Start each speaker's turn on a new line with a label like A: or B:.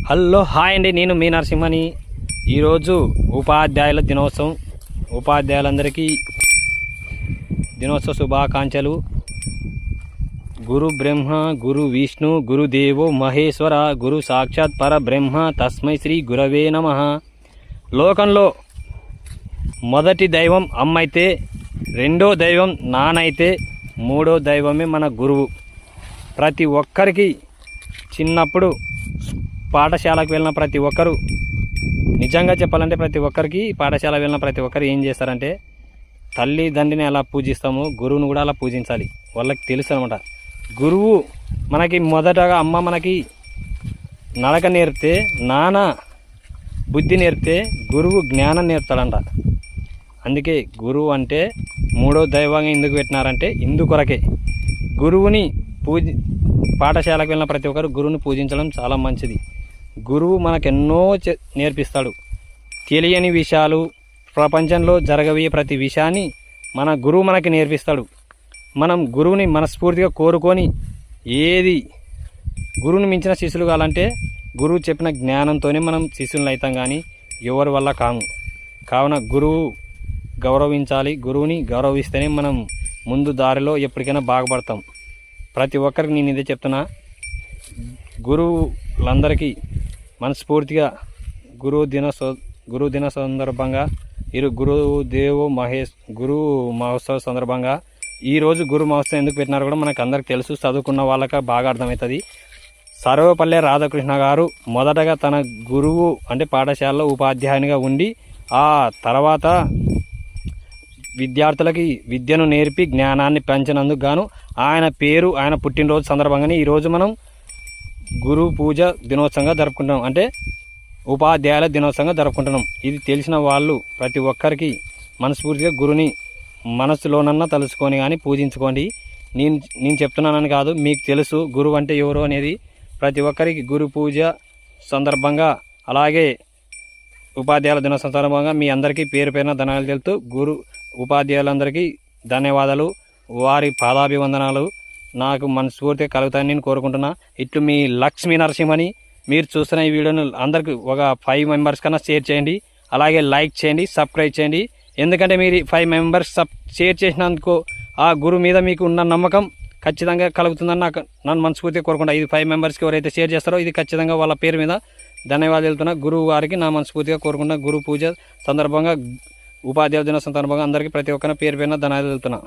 A: Hello hi అండి, నేను మీ నరసింహని. ఈరోజు ఉపాధ్యాయుల దినోత్సవం. ఉపాధ్యాయులందరికీ దినోత్సవ శుభాకాంక్షలు. గురు బ్రహ్మ గురు విష్ణు గురుదేవో మహేశ్వర గురు సాక్షాత్ పరబ్రహ్మ తస్మై శ్రీ గురవే నమః. లోకంలో మొదటి దైవం అమ్మ అయితే, రెండో దైవం నాన్న అయితే, మూడో దైవమే మన గురువు. ప్రతి ఒక్కరికి చిన్నప్పుడు పాఠశాలకు వెళ్ళిన ప్రతి ఒక్కరు, నిజంగా చెప్పాలంటే ప్రతి ఒక్కరికి పాఠశాల వెళ్ళిన ప్రతి ఒక్కరు ఏం చేస్తారంటే, తల్లిదండ్రిని ఎలా పూజిస్తామో గురువును కూడా అలా పూజించాలి. వాళ్ళకి తెలుసు అనమాట. గురువు మనకి మొదటగా అమ్మ మనకి నడక నేర్పితే, నాన్న బుద్ధి నేర్పితే, గురువు జ్ఞానం నేర్పుతాడంట. అందుకే గురువు అంటే మూడో దైవంగా ఎందుకు పెట్టినారంటే ఇందుకొరకే. గురువుని పాఠశాలకు వెళ్ళిన ప్రతి ఒక్కరు గురువుని పూజించడం చాలా మంచిది. గురువు మనకెన్నో నేర్పిస్తాడు. తెలియని విషయాలు, ప్రపంచంలో జరగబోయే ప్రతి విషయాన్ని మన గురువు మనకి నేర్పిస్తాడు. మనం గురువుని మనస్ఫూర్తిగా కోరుకొని, ఏది గురువుని మించిన శిష్యులు కావాలంటే గురువు చెప్పిన జ్ఞానంతోనే మనం శిష్యులను అవుతాం, కానీ ఎవరి వల్ల కాము. కావున గురువు గౌరవించాలి. గురువుని గౌరవిస్తేనే మనం ముందు దారిలో ఎప్పటికైనా బాగుపడతాం. ప్రతి ఒక్కరికి నేను ఇదే చెప్తున్నా. గురువులందరికీ మనస్ఫూర్తిగా గురు దిన సందర్భంగా, గురుదేవో గురు మహోత్సవ సందర్భంగా ఈరోజు గురు మహోత్సవం ఎందుకు పెట్టినారో కూడా మనకు అందరికి తెలుసు. చదువుకున్న వాళ్ళకి బాగా అర్థమవుతుంది. సర్వపల్లె రాధాకృష్ణ గారు మొదటగా తన గురువు అంటే పాఠశాలలో ఉపాధ్యాయునిగా ఉండి, ఆ తర్వాత విద్యార్థులకి విద్యను నేర్పి జ్ఞానాన్ని పెంచినందుకు గాను ఆయన పుట్టినరోజు సందర్భంగానే ఈరోజు మనం గురు పూజ దినోత్సవంగా జరుపుకుంటున్నాం. అంటే ఉపాధ్యాయుల దినోత్సవంగా జరుపుకుంటున్నాం. ఇది తెలిసిన వాళ్ళు ప్రతి ఒక్కరికి మనస్ఫూర్తిగా గురుని మనసులోనన్నా తలుచుకొని కానీ పూజించుకోండి. నేను చెప్తున్నానని కాదు, మీకు తెలుసు గురువు అంటే ఎవరు అనేది. ప్రతి ఒక్కరికి గురు పూజ సందర్భంగా, అలాగే ఉపాధ్యాయుల దినోత్సవం సందర్భంగా మీ అందరికీ పేరు పేరున ధన్యవాదాలు తెలుపుతూ, ఉపాధ్యాయులందరికీ ధన్యవాదాలు, వారి పాదాభివందనాలు నాకు మనస్ఫూర్తిగా కలుగుతాయని నేను కోరుకుంటున్నా. ఇట్లు మీ లక్ష్మీ నరసింహని. మీరు చూస్తున్న ఈ వీడియోను అందరికి ఒక 5 మెంబర్స్ కన్నా షేర్ చేయండి. అలాగే లైక్ చేయండి, సబ్స్క్రైబ్ చేయండి. ఎందుకంటే మీరు 5 మెంబర్స్ షేర్ చేసినందుకు ఆ గురువు మీద మీకు ఉన్న నమ్మకం ఖచ్చితంగా కలుగుతుందని నన్ను మనస్ఫూర్తిగా కోరుకుంటా. ఇది 5 మెంబర్స్కి ఎవరైతే షేర్ చేస్తారో ఇది ఖచ్చితంగా వాళ్ళ పేరు మీద ధన్యవాదాలు తెలుతున్నా. గురువు గారికి నా మనస్ఫూర్తిగా కోరుకుంటున్నా. గురు పూజ సందర్భంగా, ఉపాధ్యాయ దినోత్సవం సందర్భంగా అందరికీ ప్రతి ఒక్కరిని పేరు పేరున ధన్యవాదాలు తెలుతున్నా.